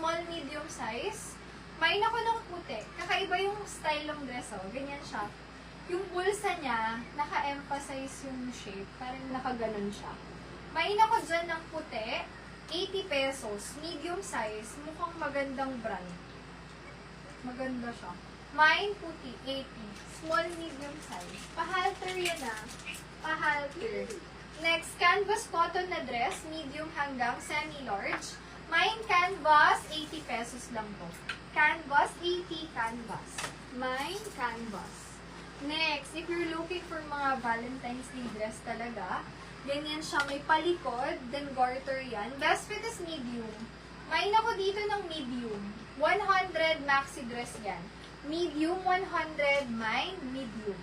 small, medium size. May ako ng puti. Kakaiba yung style ng dress, oh. Ganyan siya. Yung bulsa niya, naka-emphasize yung shape. Parang nakaganon siya. May ako dyan ng puti. 80 pesos. Medium size. Mukhang magandang brand. Maganda siya. Mine, puti. 80. Small, medium size. Pahalter yan ah. Pahalter. Next, canvas cotton na dress. Medium hanggang semi-large. Mine, canvas. 80 pesos lang po. Canvas, 80 canvas. Mine, canvas. Next, if you're looking for mga Valentine's Day dress talaga, ganyan siya, may palikod, then garter yan. Best fit is medium. Mine ako dito ng medium. 100 maxi dress yan. Medium, 100, mine, medium.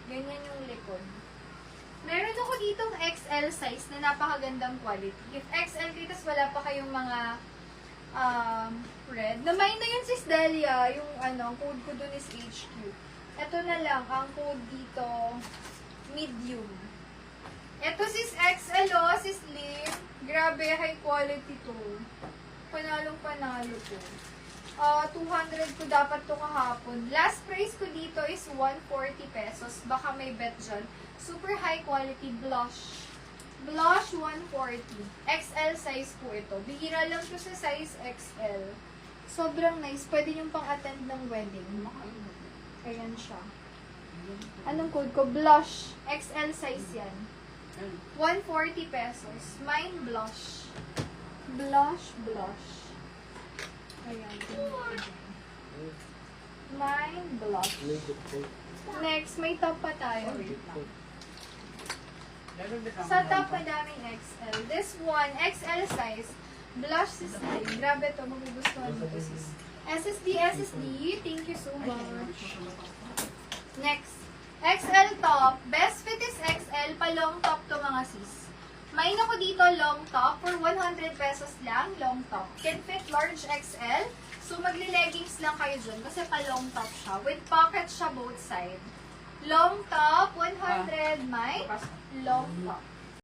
Ganyan yung likod. Meron ako ditong XL size na napakagandang quality. If XL kitas, wala pa kayong mga red. Namain na yun sis Delia, yung code ko dun is HQ. Ito na lang, ang code dito, medium. Ito sis XL o, sis Lim. Grabe, high quality to. Panalong panalo to. 200 ko dapat to kahapon. Last price ko dito is 140 pesos. Baka may bet dyan. Super high quality blush. Blush 140. XL size po ito. Bihira lang to sa size XL. Sobrang nice. Pwede yung pang-attend ng wedding. Ayan siya. Anong code ko? Blush. XL size yan. 140 pesos. Mine blush. Blush, blush. Ayan. Mine blush. Next, may top pa tayo. Wait lang. Sa top, madaming XL. This one, XL size. Blush system. Grabe to, magugustuhan mo to sis. SSD. Thank you so much. Next, XL top. Best fit is XL. Pa-long top to mga sis. May ako dito long top for 100 pesos lang. Long top. Can fit large XL. So, magli-leggings lang kayo dyan kasi pa-long top siya. With pocket siya both side. Long top, 100 may long top.